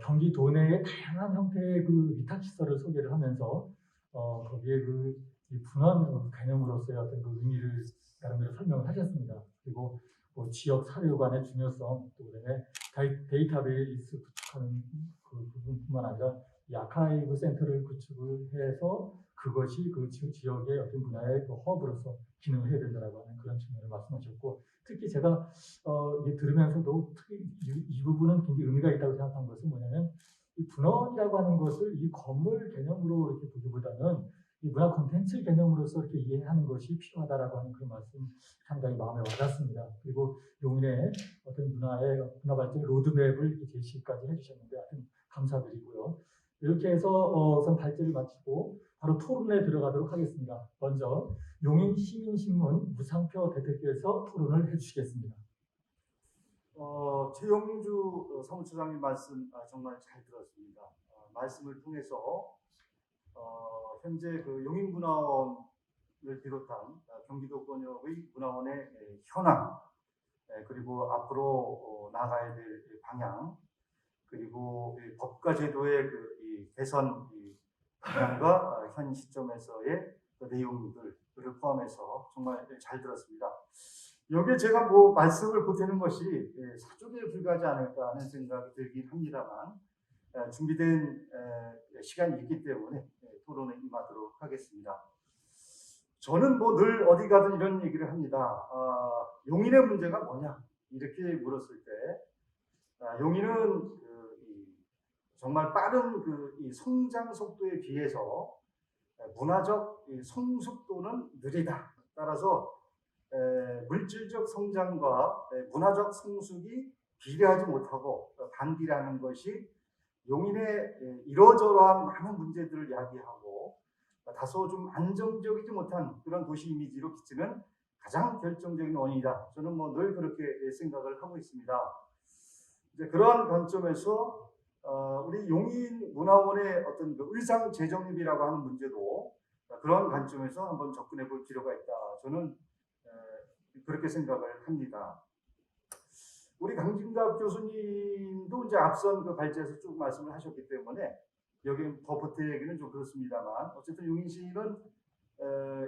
경기도 내의 다양한 형태의 그 위탁시설을 소개를 하면서 거기에 그 이 분원 개념으로서의 어떤 그 의미를 나름대로 설명을 하셨습니다. 그리고 뭐 지역 사료관의 중요성, 또 그다음에 데이터베이스 구축하는 그 부분뿐만 아니라 이 아카이브 센터를 구축을 해서 그것이 그 지역의 어떤 문화의 그 허브로서 기능을 해야 된다라고 하는 그런 측면을 말씀하셨고, 특히 제가 이게 들으면서도 특히 이 부분은 굉장히 의미가 있다고 생각한 것은 뭐냐면, 이 분원이라고 하는 것을 이 건물 개념으로 이렇게 보기보다는 이 문화 콘텐츠 개념으로서 이렇게 이해하는 것이 필요하다라고 하는 그런 말씀 상당히 마음에 와닿습니다. 그리고 용인의 어떤 문화 발전 로드맵을 이렇게 제시까지 해주셨는데 하여튼 감사드리고요. 이렇게 해서 우선 발제를 마치고 바로 토론에 들어가도록 하겠습니다. 먼저 용인 시민신문 무상표 대표께서 토론을 해주시겠습니다. 최영주 사무처장님 말씀 정말 잘 들었습니다. 말씀을 통해서 현재 그 용인문화원을 비롯한 경기도권역의 문화원의 현황, 그리고 앞으로 나가야 될 방향, 그리고 법과 제도의 이 개선 방향과 현 시점에서의 내용들을 포함해서 정말 잘 들었습니다. 여기에 제가 뭐 말씀을 보태는 것이 사족에 불과하지 않을까 하는 생각이 들긴 합니다만, 준비된 시간이 있기 때문에 토론에 임하도록 하겠습니다. 저는 뭐 늘 어디 가든 이런 얘기를 합니다. 용인의 문제가 뭐냐 이렇게 물었을 때, 용인은 정말 빠른 이 성장 속도에 비해서 문화적 성숙도는 느리다. 따라서 물질적 성장과 문화적 성숙이 비례하지 못하고 반비례하는 것이 용인의 이러저러한 많은 문제들을 야기하고 다소 좀 안정적이지 못한 그런 도시 이미지로 비치는 가장 결정적인 원인이다. 저는 뭐 늘 그렇게 생각을 하고 있습니다. 이제 그러한 관점에서 우리 용인문화원의 어떤 그 의상 재정립이라고 하는 문제도 그런 관점에서 한번 접근해 볼 필요가 있다. 저는 그렇게 생각을 합니다. 우리 강진갑 교수님도 이제 앞선 그 발제에서 쭉 말씀을 하셨기 때문에 여기 더 보태기는 좀 그렇습니다만, 어쨌든 용인시는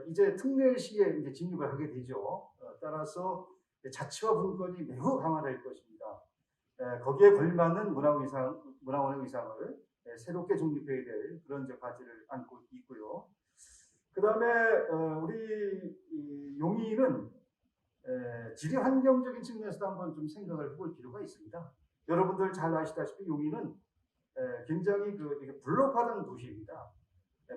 이제 특례시에 이제 진입을 하게 되죠. 따라서 자치와 분권이 매우 강화될 것입니다. 거기에 걸맞는 문화원의 의상을 새롭게 정립해야 될 그런 이제 과제를 안고 있고요. 그 다음에 우리 용인은 지리 환경적인 측면에서도 한번 좀 생각을 해볼 필요가 있습니다. 여러분들 잘 아시다시피 용인은 굉장히 이렇게 블록화된 도시입니다.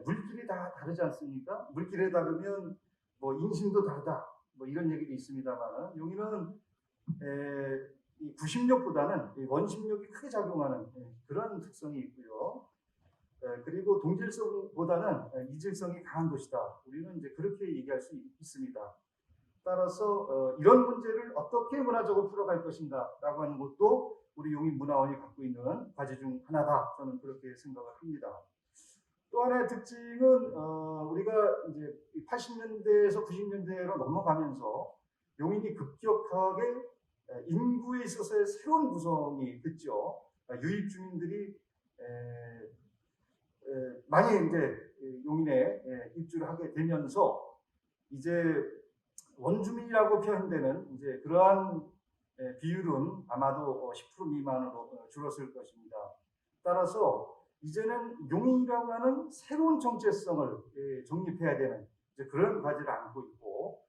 물길이 다 다르지 않습니까? 물길에 다르면 뭐 인심도 다르다. 뭐 이런 얘기도 있습니다만, 용인은 이 구심력보다는 원심력이 크게 작용하는 그런 특성이 있고요. 그리고 동질성보다는 이질성이 강한 도시다. 우리는 이제 그렇게 얘기할 수 있습니다. 따라서 이런 문제를 어떻게 문화적으로 풀어갈 것인가라고 하는 것도 우리 용인문화원이 갖고 있는 과제 중 하나다. 저는 그렇게 생각을 합니다. 또 하나의 특징은 우리가 이제 80년대에서 90년대로 넘어가면서 용인이 급격하게 인구에 있어서의 새로운 구성이 됐죠. 유입 주민들이 많이 이제 용인에 입주를 하게 되면서 이제 원주민이라고 표현되는 이제 그러한 비율은 아마도 10% 미만으로 줄었을 것입니다. 따라서 이제는 용인이라고 하는 새로운 정체성을 정립해야 되는 이제 그런 과제를 안고 있고,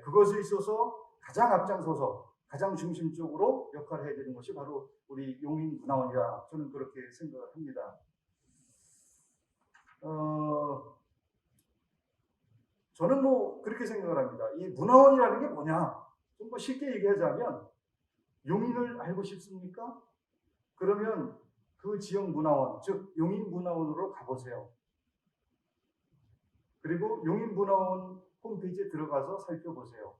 그것에 있어서 가장 앞장서서 가장 중심적으로 역할을 해야 되는 것이 바로 우리 용인문화원이다. 저는 그렇게 생각을 합니다. 저는 뭐 그렇게 생각을 합니다. 이 문화원이라는 게 뭐냐? 좀 뭐 쉽게 얘기하자면, 용인을 알고 싶습니까? 그러면 그 지역 문화원, 즉 용인문화원으로 가보세요. 그리고 용인문화원 홈페이지에 들어가서 살펴보세요.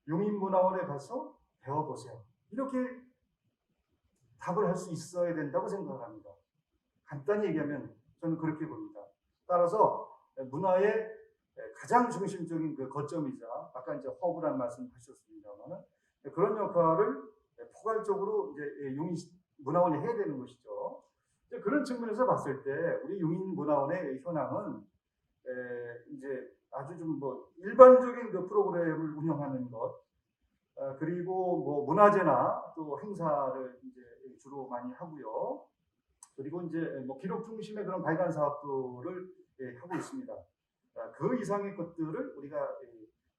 용인문화원에 가서 배워보세요. 이렇게 답을 할 수 있어야 된다고 생각을 합니다. 간단히 얘기하면 저는 그렇게 봅니다. 따라서 문화의 가장 중심적인 그 거점이자, 아까 이제 허브라는 말씀 하셨습니다만, 그런 역할을 포괄적으로 이제 용인 문화원이 해야 되는 것이죠. 그런 측면에서 봤을 때 우리 용인문화원의 현황은 이제 아주 좀 뭐 일반적인 그 프로그램을 운영하는 것, 그리고 뭐 문화제나 또 행사를 이제 주로 많이 하고요. 그리고 이제 뭐 기록 중심의 그런 발간 사업들을 하고 있습니다. 그 이상의 것들을 우리가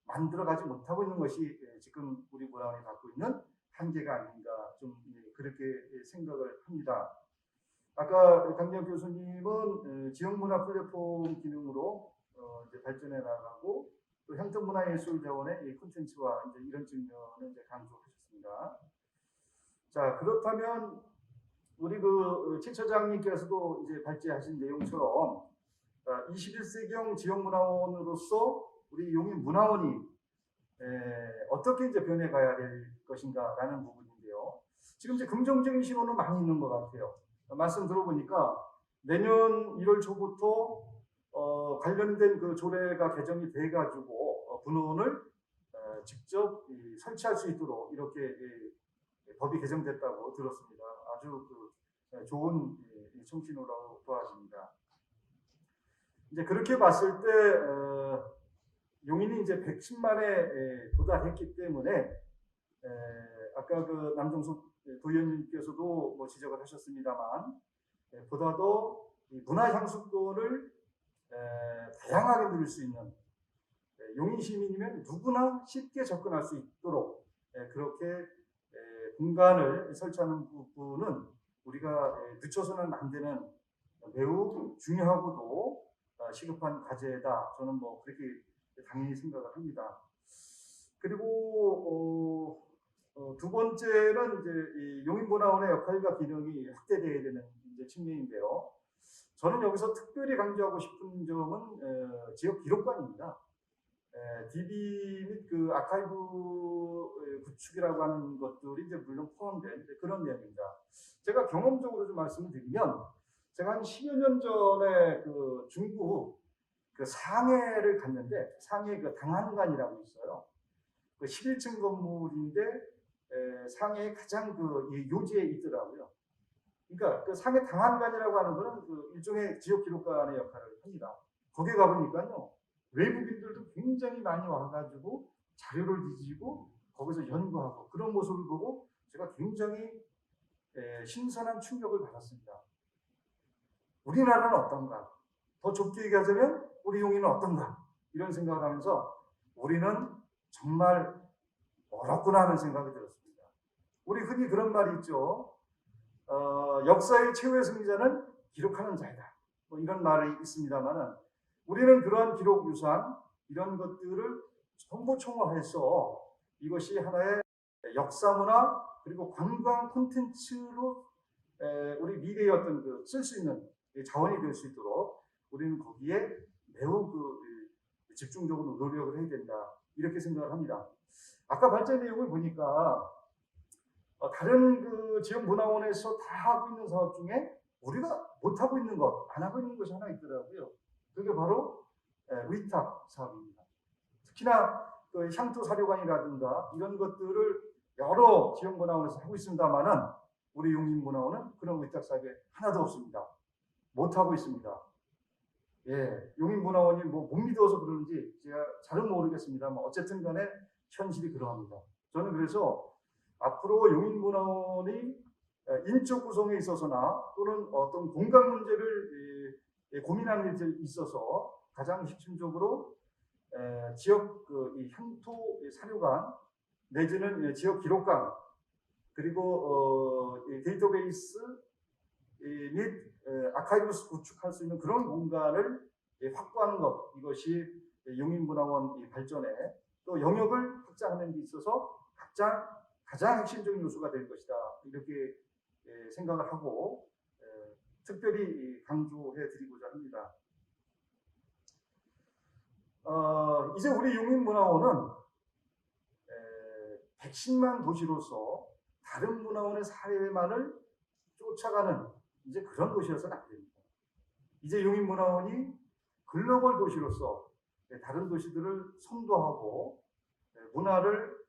만들어가지 못하고 있는 것이 지금 우리 문화원이 갖고 있는 한계가 아닌가 좀 그렇게 생각을 합니다. 아까 강정 교수님은 지역문화 플랫폼 기능으로 이제 발전해 나가고 또 향토문화예술자원의 콘텐츠와 이제 이런 측면을 이제 강조하셨습니다. 자, 그렇다면 우리 그 최처장님께서도 이제 발제하신 내용처럼 21세기형 지역문화원으로서 우리 용인문화원이 어떻게 이제 변해가야 될 것인가라는 부분인데요. 지금 이제 긍정적인 신호는 많이 있는 것 같아요. 말씀 들어보니까 내년 1월 초부터 관련된 그 조례가 개정이 돼가지고 분원을 직접 설치할 수 있도록 이렇게 법이 개정됐다고 들었습니다. 아주 그 좋은 청신호라고 보아집니다. 이제 그렇게 봤을 때 용인이 이제 110만에 도달했기 때문에 아까 그 남종숙 도의원님께서도 뭐 지적을 하셨습니다만 보다도 문화 향수권을 다양하게 누릴 수 있는 용인 시민이면 누구나 쉽게 접근할 수 있도록 그렇게 공간을 설치하는 부분은 우리가 늦춰서는 안 되는 매우 중요하고도 시급한 과제다. 저는 뭐 그렇게 당연히 생각을 합니다. 그리고 두 번째는 이제 이 용인문화원의 역할과 기능이 확대되어야 되는 이제 측면인데요. 저는 여기서 특별히 강조하고 싶은 점은 지역 기록관입니다. DB 및 그 아카이브 구축이라고 하는 것들이 이제 물론 포함된 그런 내용입니다. 제가 경험적으로 좀 말씀을 드리면, 제가 한 10여 년 전에 그 중국 그 상해를 갔는데, 상해 그 당한관이라고 있어요. 그 11층 건물인데 상해의 가장 그 요지에 있더라고요. 그러니까 그 상해 당한관이라고 하는 거는 그 일종의 지역 기록관의 역할을 합니다. 거기에 가보니까요, 외국인들도 굉장히 많이 와가지고 자료를 뒤지고 거기서 연구하고 그런 모습을 보고 제가 굉장히 신선한 충격을 받았습니다. 우리나라는 어떤가? 더 좁게 얘기하자면 우리 용인은 어떤가? 이런 생각을 하면서 우리는 정말 어렵구나 하는 생각이 들었습니다. 우리 흔히 그런 말이 있죠. 역사의 최후의 승리자는 기록하는 자이다. 뭐 이런 말이 있습니다만은 우리는 그러한 기록 유산 이런 것들을 전부 총화해서 이것이 하나의 역사 문화 그리고 관광 콘텐츠로 우리 미래의 어떤 그 쓸 수 있는 자원이 될 수 있도록 우리는 거기에 매우 그 집중적으로 노력을 해야 된다 이렇게 생각을 합니다. 아까 발제 내용을 보니까 다른 그 지역 문화원에서 다 하고 있는 사업 중에 우리가 못 하고 있는 것, 안 하고 있는 것이 하나 있더라고요. 그게 바로 위탁 사업입니다. 특히나 그 향토 사료관이라든가 이런 것들을 여러 지역 문화원에서 하고 있습니다만은 우리 용인문화원은 그런 위탁 사업이 하나도 없습니다. 못 하고 있습니다. 예, 용인문화원이 뭐 못 믿어서 그러는지 제가 잘은 모르겠습니다만 어쨌든 간에 현실이 그러합니다. 저는 그래서 앞으로 용인문화원이 인적 구성에 있어서나 또는 어떤 공간 문제를 고민하는 데 있어서 가장 핵심적으로 지역 이 향토 사료관 내지는 지역 기록관 그리고 데이터베이스 및 아카이브스 구축할 수 있는 그런 공간을 확보하는 것 이것이 용인문화원 발전에 또 영역을 확장하는 데 있어서 가장 핵심적인 요소가 될 것이다 이렇게 생각을 하고 특별히 강조해 드리고자 합니다. 이제 우리 용인문화원은 110만 도시로서 다른 문화원의 사례만을 쫓아가는 이제 그런 도시여서는 안 됩니다. 이제 용인문화원이 글로벌 도시로서 다른 도시들을 선도하고 문화를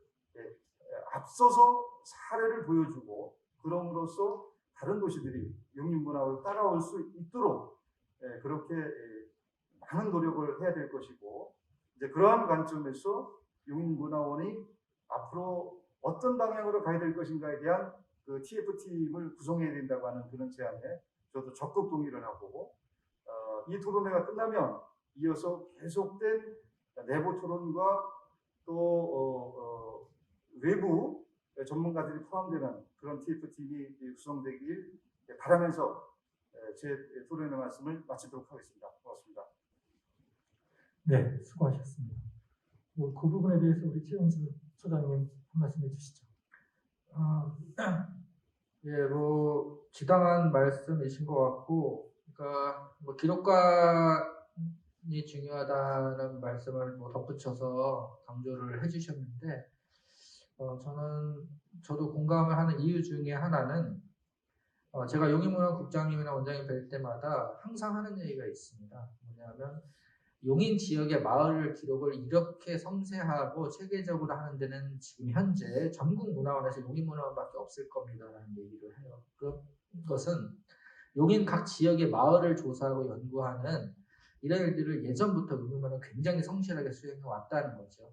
앞서서 사례를 보여주고 그럼으로써 다른 도시들이 용인문화를 따라올 수 있도록 그렇게 많은 노력을 해야 될 것이고 이제 그러한 관점에서 용인문화원이 앞으로 어떤 방향으로 가야 될 것인가에 대한 그 TF팀을 구성해야 된다고 하는 그런 제안에 저도 적극 동의를 하고 이 토론회가 끝나면 이어서 계속된 내부 토론과 또 외부 전문가들이 포함되는 그런 TF팀이 구성되길 바라면서 제 토론회 말씀을 마치도록 하겠습니다. 고맙습니다. 네, 수고하셨습니다. 그 부분에 대해서 우리 최영수 소장님 한 말씀 해주시죠. 예, 뭐 지당한 말씀이신 것 같고, 그러니까 뭐 기록관이 중요하다는 말씀을 뭐 덧붙여서 강조를 해주셨는데, 저도 공감을 하는 이유 중에 하나는 제가 용인문화 국장님이나 원장님 뵐 때마다 항상 하는 얘기가 있습니다. 뭐냐면 용인 지역의 마을 기록을 이렇게 섬세하고 체계적으로 하는 데는 지금 현재 전국 문화원에서 용인문화원밖에 없을 겁니다라는 얘기를 해요. 그것은 용인 각 지역의 마을을 조사하고 연구하는 이런 일들을 예전부터 용인문화는 굉장히 성실하게 수행해 왔다는 거죠.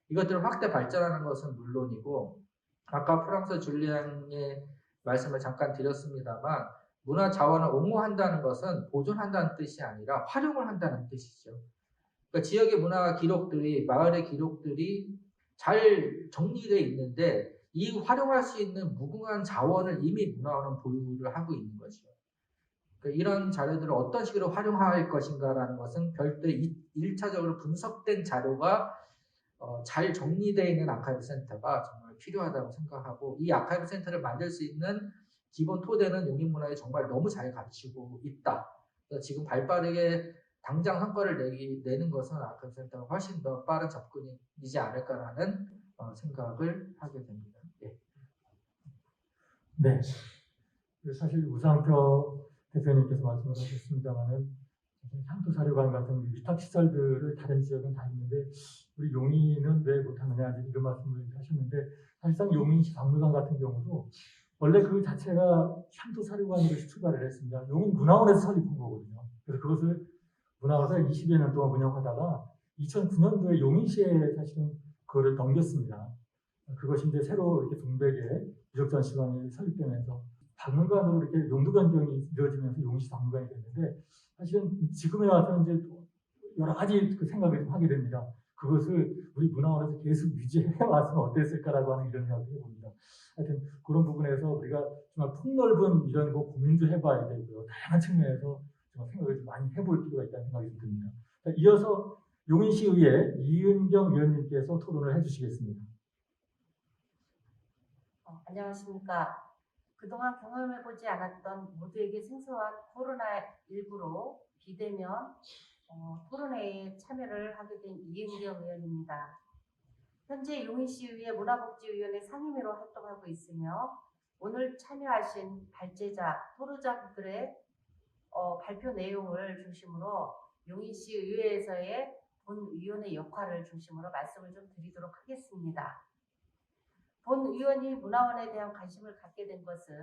이것들을 확대 발전하는 것은 물론이고, 아까 프랑스 줄리앙의 말씀을 잠깐 드렸습니다만, 문화 자원을 옹호한다는 것은 보존한다는 뜻이 아니라 활용을 한다는 뜻이죠. 그러니까 지역의 문화 기록들이, 마을의 기록들이 잘 정리되어 있는데 이 활용할 수 있는 무궁한 자원을 이미 문화원은 보유를 하고 있는 거죠. 그러니까 이런 자료들을 어떤 식으로 활용할 것인가라는 것은 별도의 1차적으로 분석된 자료가 잘 정리되어 있는 아카이브 센터가 정말 필요하다고 생각하고, 이 아카이브 센터를 만들 수 있는 기본 토대는 용인문화에 정말 너무 잘 갖추고 있다. 그래서 지금 발빠르게 당장 성과를 내는 것은 아카이브 센터가 훨씬 더 빠른 접근이지 않을까라는 생각을 하게 됩니다. 네. 네. 사실 우상표 대표님께서 말씀을 하셨습니다만은 향토사료관 같은 위탁 시설들을 다른 지역은 다 있는데 우리 용인은 왜 못하느냐 이런 말씀을 하셨는데, 사실상 용인시 박물관 같은 경우도 원래 그 자체가 향토사료관으로 출발을 했습니다. 용인 문화원에서 설립한 거거든요. 그래서 그것을 문화원에서 20여 년 동안 운영하다가 2009년도에 용인시에 사실은 그거를 넘겼습니다. 그것이 이제 새로 이렇게 동백에 유적전시관이 설립되면서 박물관으로 이렇게 용도 변경이 이루어지면서 용인시 박물관이 됐는데, 사실은 지금에 와서 이제 여러 가지 그 생각을 좀 하게 됩니다. 그것을 우리 문화원에서 계속 유지해 왔으면 어땠을까라고 하는 이런 생각을 해봅니다. 하여튼 그런 부분에서 우리가 정말 폭넓은 이런 거 고민도 해봐야 되고요. 다양한 측면에서 정말 생각을 좀 많이 해볼 필요가 있다는 생각이 좀 듭니다. 이어서 용인시의회 이은경 위원님께서 토론을 해주시겠습니다. 안녕하십니까. 그동안 경험해보지 않았던 모두에게 생소한 코로나19로 비대면 토론회에 참여를 하게 된 이은경 의원입니다. 현재 용인시의회 문화복지위원회 상임위로 활동하고 있으며, 오늘 참여하신 발제자, 토론자분들의 발표 내용을 중심으로 용인시 의회에서의 본위원의 역할을 중심으로 말씀을 좀 드리도록 하겠습니다. 본위원이 문화원에 대한 관심을 갖게 된 것은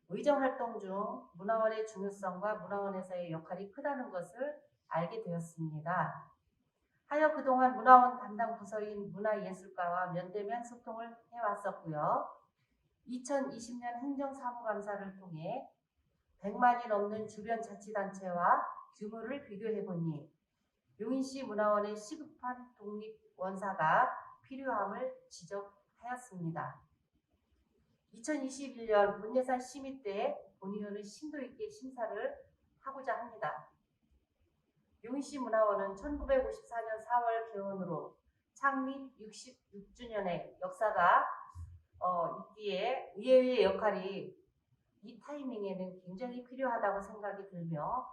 의정활동 중 문화원의 중요성과 문화원에서의 역할이 크다는 것을 알게 되었습니다. 하여 그동안 문화원 담당 부서인 문화예술과와 면대면 소통을 해왔었고요. 2020년 행정사무감사를 통해 100만이 넘는 주변 자치단체와 규모를 비교해보니 용인시 문화원의 시급한 독립원사가 필요함을 지적하였습니다. 2021년 문예산 심의 때 본위원은 심도 있게 심사를 하고자 합니다. 용인시 문화원은 1954년 4월 개원으로 창립 66주년의 역사가 있기에 의회의 역할이 이 타이밍에는 굉장히 필요하다고 생각이 들며,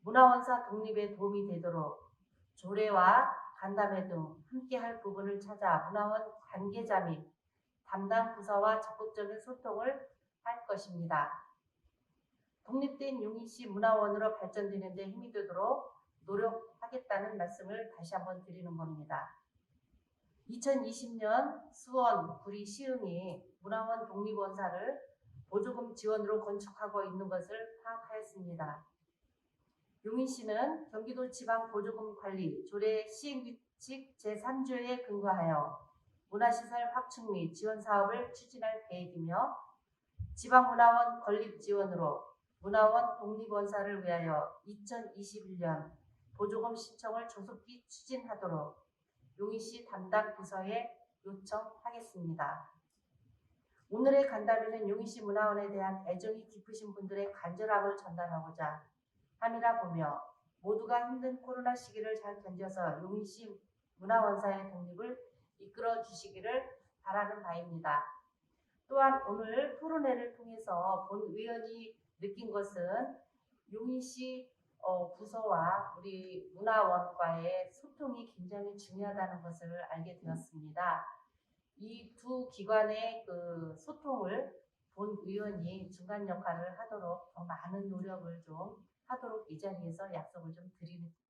문화원사 독립에 도움이 되도록 조례와 간담회 등 함께할 부분을 찾아 문화원 관계자 및 담당 부서와 적극적인 소통을 할 것입니다. 독립된 용인시 문화원으로 발전되는 데 힘이 되도록 노력하겠다는 말씀을 다시 한번 드리는 겁니다. 2020년 수원, 구리, 시흥이 문화원 독립원사를 보조금 지원으로 건축하고 있는 것을 파악하였습니다. 용인시는 경기도 지방보조금 관리 조례 시행규칙 제3조에 근거하여 문화시설 확충 및 지원 사업을 추진할 계획이며 지방문화원 건립 지원으로 문화원 독립원사를 위하여 2021년 보조금 신청을 조속히 추진하도록 용인시 담당 부서에 요청하겠습니다. 오늘의 간담회는 용인시 문화원에 대한 애정이 깊으신 분들의 간절함을 전달하고자 함이라 보며 모두가 힘든 코로나 시기를 잘 견뎌서 용인시 문화원사의 독립을 이끌어 주시기를 바라는 바입니다. 또한 오늘 토론회를 통해서 본 의원이 느낀 것은 용인시 부서와 우리 문화원과의 소통이 굉장히 중요하다는 것을 알게 되었습니다. 이 두 기관의 그 소통을 본 의원이 중간 역할을 하도록 더 많은 노력을 좀 하도록 이 자리에서 약속을 좀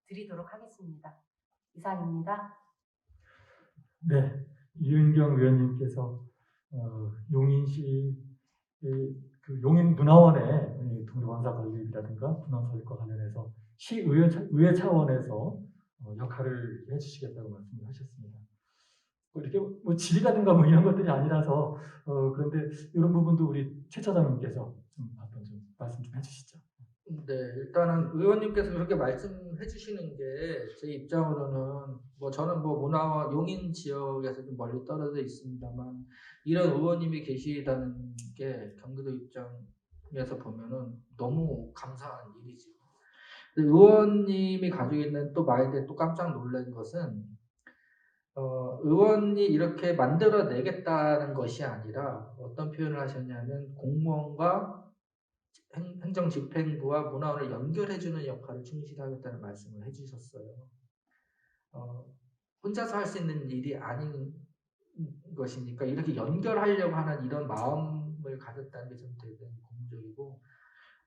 드리도록 하겠습니다. 이상입니다. 네, 이은경 의원님께서 용인시 그 용인 문화원의 독립원사 건립이라든가 문화 설립과 관련해서 시의회 차원에서 역할을 해주시겠다고 말씀을 하셨습니다. 이렇게 뭐 질의라든가 뭐 이런 것들이 아니라서 그런데 이런 부분도 우리 최 차장님께서 좀 한번 좀 말씀 좀 해주시죠. 네, 일단은 의원님께서 그렇게 말씀해 주시는 게 제 입장으로는 뭐 저는 뭐 문화원 용인 지역에서 좀 멀리 떨어져 있습니다만 이런 의원님이 계시다는 게 경기도 입장에서 보면은 너무 감사한 일이죠. 근데 의원님이 가지고 있는 또 마인드에 또 깜짝 놀란 것은 의원이 이렇게 만들어내겠다는 것이 아니라 어떤 표현을 하셨냐면 공무원과 행정집행부와 문화원을 연결해주는 역할을 충실하겠다는 말씀을 해주셨어요. 혼자서 할 수 있는 일이 아닌 것이니까 이렇게 연결하려고 하는 이런 마음을 가졌다는 게 좀 되게 고무적이고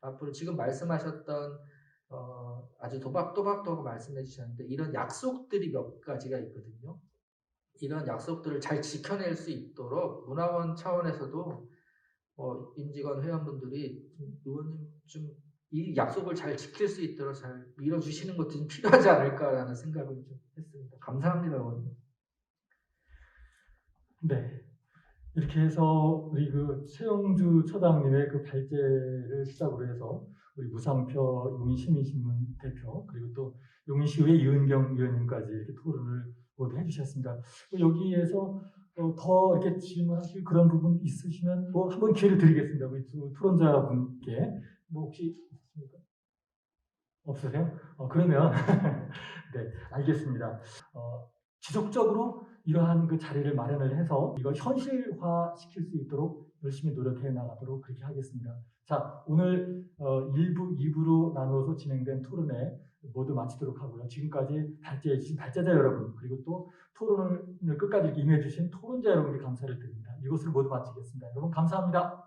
앞으로 지금 말씀하셨던 아주 도박도박도박 말씀해 주셨는데 이런 약속들이 몇 가지가 있거든요. 이런 약속들을 잘 지켜낼 수 있도록 문화원 차원에서도 임직원 회원분들이 의원님 좀 이 약속을 잘 지킬 수 있도록 잘 밀어주시는 것도 좀 필요하지 않을까라는 생각을 좀 했습니다. 감사합니다, 의원님. 네, 이렇게 해서 우리 그 최영주 처장님의 그 발제를 시작으로 해서 우리 무상표 용인시민신문 대표 그리고 또 용인시의회 이은경 의원님까지 이렇게 토론을 모두 해주셨습니다. 여기에서 더 이렇게 질문하실 그런 부분 있으시면 뭐 한번 기회를 드리겠습니다. 우리 두 토론자분께 뭐 혹시 있습니까? 없으세요? 그러면 네, 알겠습니다. 지속적으로 이러한 그 자리를 마련을 해서 이걸 현실화 시킬 수 있도록 열심히 노력해 나가도록 그렇게 하겠습니다. 자, 오늘 1부, 2부로 나누어서 진행된 토론회 모두 마치도록 하고요. 지금까지 발제해 주신 발제자 여러분 그리고 또 토론을 끝까지 임해 주신 토론자 여러분께 감사를 드립니다. 이것을 모두 마치겠습니다. 여러분 감사합니다.